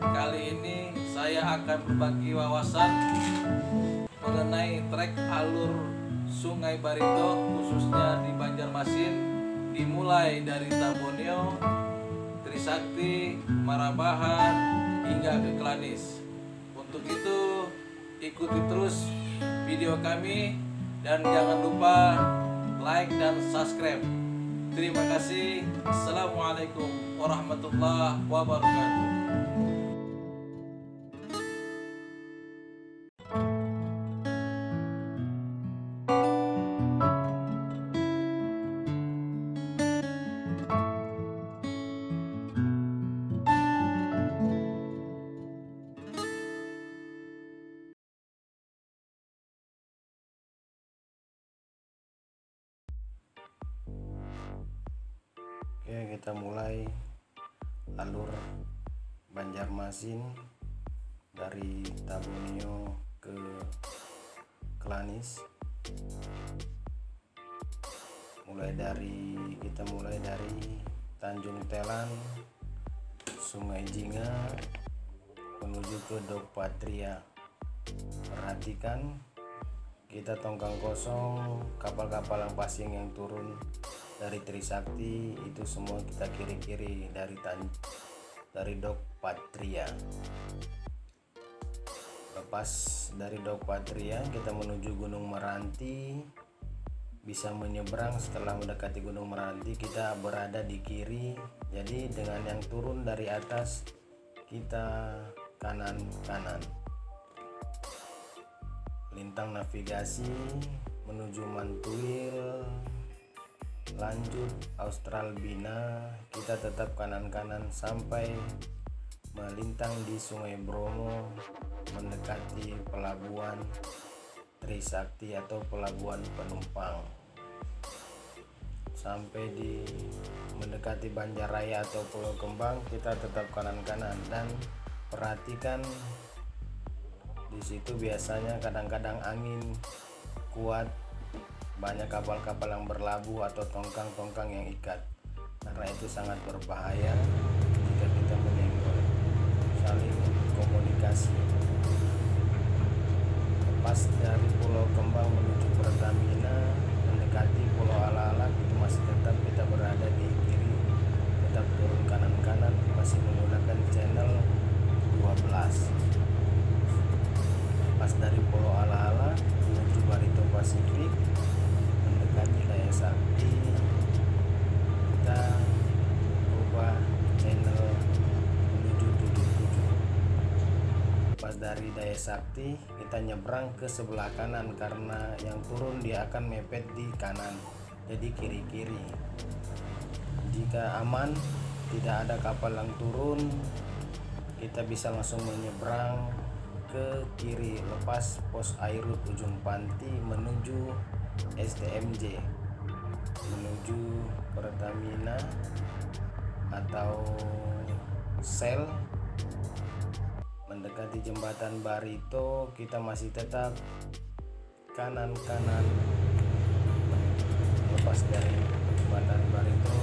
Kali ini saya akan berbagi wawasan mengenai trek alur Sungai Barito khususnya di Banjarmasin, dimulai dari Taboneo, Trisakti, Marabahan hingga ke Klanis. Untuk itu ikuti terus video kami dan jangan lupa like dan subscribe. Terima kasih. Assalamualaikum warahmatullahi wabarakatuh. Oke, kita mulai alur Banjarmasin dari Tabunio ke Klanis. Kita mulai dari Tanjung Telan, Sungai Jinga menuju ke Dok Patria. Perhatikan, kita tongkang kosong, kapal-kapal yang pasing yang turun dari Trisakti itu semua kita kiri-kiri dari Dok Patria. Lepas dari Dok Patria kita menuju Gunung Meranti, bisa menyeberang. Setelah mendekati Gunung Meranti kita berada di kiri, jadi dengan yang turun dari atas kita kanan-kanan. Lintang navigasi menuju Mantuil, lanjut Austral Bina, kita tetap kanan-kanan sampai melintang di Sungai Bromo mendekati pelabuhan Trisakti atau pelabuhan penumpang. Sampai mendekati Banjarraya atau Pulau Kembang kita tetap kanan-kanan, dan perhatikan di situ biasanya kadang-kadang angin kuat, banyak kapal-kapal yang berlabuh atau tongkang-tongkang yang ikat. Karena itu sangat berbahaya jika kita menyenggol, saling komunikasi. Lepas dari Pulau Kembang menuju Pertamina mendekati Pulau Ala-Ala, itu masih tetap kita berada di kiri, tetap turun kanan-kanan, masih menggunakan channel 12. Lepas dari Pulau Ala-Ala menuju Barito Pasifik mendekati Daya Sakti, kita ubah channel menuju 77. Pas dari Daya Sakti kita nyebrang ke sebelah kanan, karena yang turun dia akan mepet di kanan, jadi kiri-kiri. Jika aman, tidak ada kapal yang turun, kita bisa langsung menyeberang ke kiri lepas pos Airut ujung Panti menuju STMJ, menuju Pertamina atau Shell. Mendekati jembatan Barito kita masih tetap kanan-kanan. Lepas dari jembatan Barito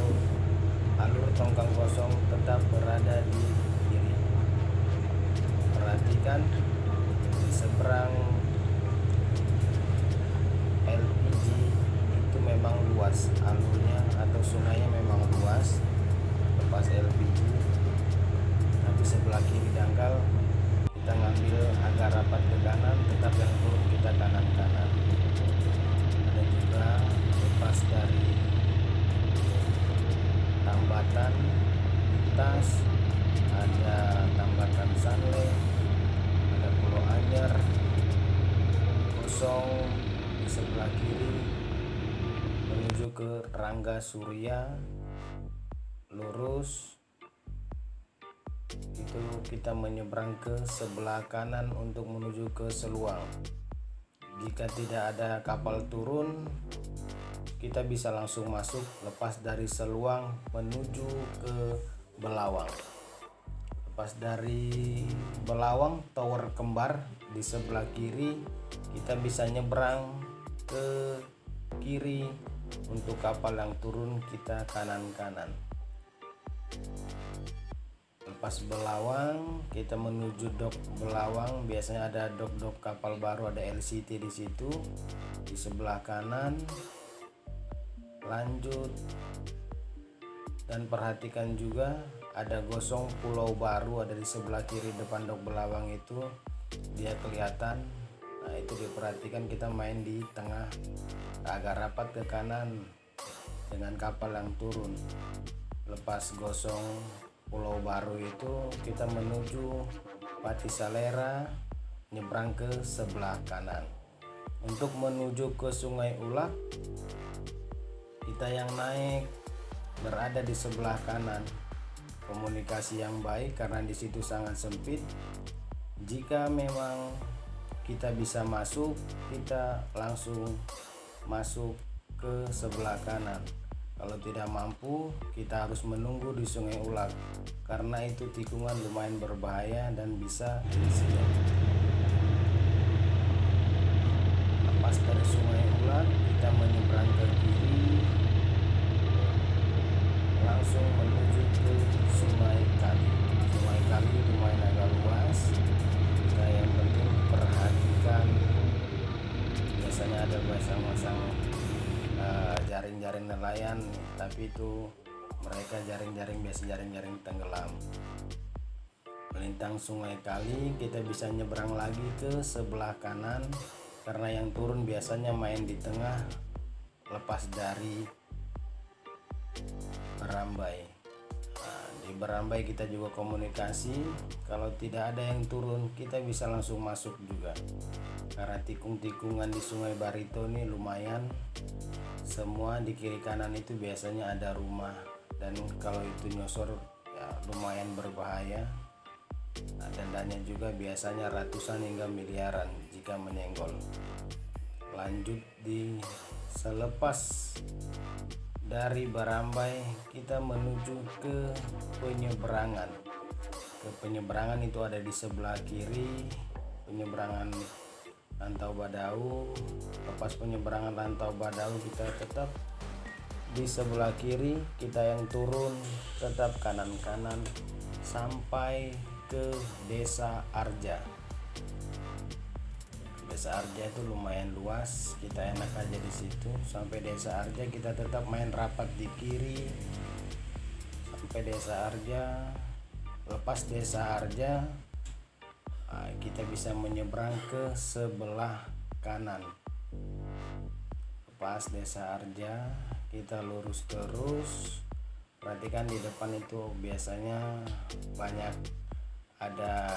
alur tongkang kosong tetap berada di kiri. Perhatikan di seberang LPG itu memang luas alurnya atau sungainya, memang luas lepas LPG, tapi sebelah kiri dangkal kita ngambil agak rapat ke kanan, tetap yang turun kita kanan-kanan. Ada juga lepas dari Tambatan Lintas, ada Tambatan Sanle, ada Pulau Anyar kosong di sebelah kiri menuju ke Rangga Surya, lurus itu kita menyeberang ke sebelah kanan untuk menuju ke Seluang. Jika tidak ada kapal turun, kita bisa langsung masuk lepas dari Seluang menuju ke Belawang. Lepas dari Belawang, tower kembar di sebelah kiri, kita bisa nyebrang ke kiri. Untuk kapal yang turun kita kanan-kanan. lepas Belawang, kita menuju dok Belawang. Biasanya ada dok kapal baru, ada LCT di situ di sebelah kanan. Lanjut dan perhatikan juga ada gosong Pulau Baru ada di sebelah kiri depan dok Belawang itu, dia kelihatan. Nah itu diperhatikan, kita main di tengah agak rapat ke kanan dengan kapal yang turun. Lepas gosong Pulau Baru itu kita menuju Patisalera, nyebrang ke sebelah kanan. Untuk menuju ke Sungai Ulak, kita yang naik berada di sebelah kanan. Komunikasi yang baik karena di situ sangat sempit. Jika memang kita bisa masuk, kita langsung masuk ke sebelah kanan. Kalau tidak mampu, kita harus menunggu di Sungai Ulak karena itu tikungan lumayan berbahaya dan bisa insiden. Lepas dari Sungai Ulak, kita menyeberang ke kiri, langsung menuju ke Sungai Kali. Sungai Kali lumayan agak luas. Kita yang penting perhatikan, biasanya ada masang-masang jaring-jaring nelayan, tapi itu mereka biasa jaring-jaring tenggelam. Melintang Sungai Kali, kita bisa nyebrang lagi ke sebelah kanan karena yang turun biasanya main di tengah lepas dari Berambai. Nah, di Berambai kita juga komunikasi, kalau tidak ada yang turun kita bisa langsung masuk juga karena tikung-tikungan di Sungai Barito ini lumayan. Semua di kiri kanan itu biasanya ada rumah, dan kalau itu nyosor ya lumayan berbahaya. Nah, dendanya juga biasanya ratusan hingga miliaran jika menyenggol. Lanjut di selepas dari Berambai kita menuju ke penyeberangan. Penyeberangan itu ada di sebelah kiri, penyeberangan Rantau Badau. Lepas penyeberangan Rantau Badau kita tetap di sebelah kiri, kita yang turun tetap kanan-kanan sampai ke Desa Arja. Desa Arja itu lumayan luas, kita enak aja di situ. Sampai Desa Arja kita tetap main rapat di kiri sampai Desa Arja. Lepas Desa Arja kita bisa menyeberang ke sebelah kanan. Lepas Desa Arja kita lurus terus. Perhatikan di depan itu biasanya banyak ada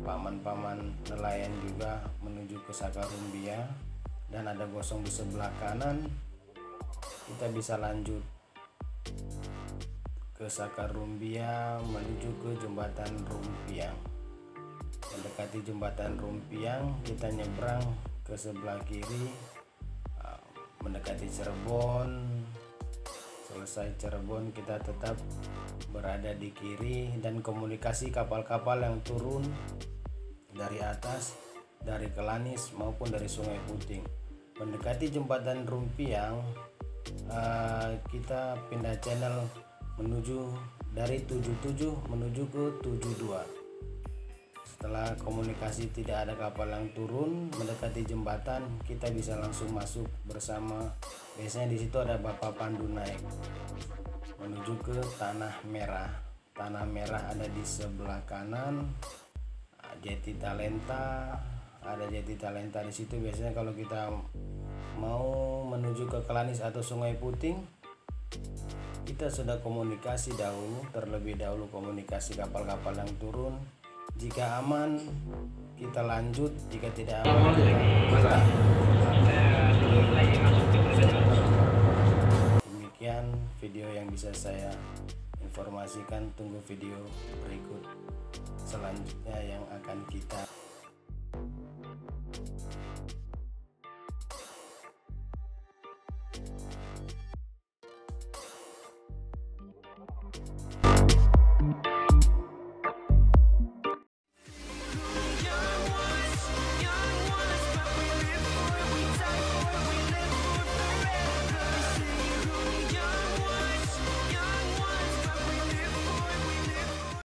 paman-paman nelayan juga menuju ke Sakarumbia, dan ada gosong di sebelah kanan. Kita bisa lanjut ke Sakarumbia menuju ke Jembatan Rumpiang. Mendekati Jembatan Rumpiang kita nyebrang ke sebelah kiri, mendekati Cirebon. Selesai Cirebon kita tetap berada di kiri, dan komunikasi kapal-kapal yang turun dari atas, dari Kelanis maupun dari Sungai Puting. Mendekati Jembatan Rumpiang kita pindah channel menuju dari 77 menuju ke 72. Setelah komunikasi tidak ada kapal yang turun, mendekati jembatan kita bisa langsung masuk bersama. Biasanya di situ ada Bapak Pandu naik menuju ke Tanah Merah. Tanah Merah ada di sebelah kanan. Jeti Talenta, ada Jeti Talenta di situ. Biasanya kalau kita mau menuju ke Kelanis atau Sungai Puting, kita sudah komunikasi dahulu, terlebih dahulu komunikasi kapal-kapal yang turun. Jika aman kita lanjut, jika tidak aman kita demikian video yang bisa saya informasikan. Tunggu video berikut selanjutnya yang akan kita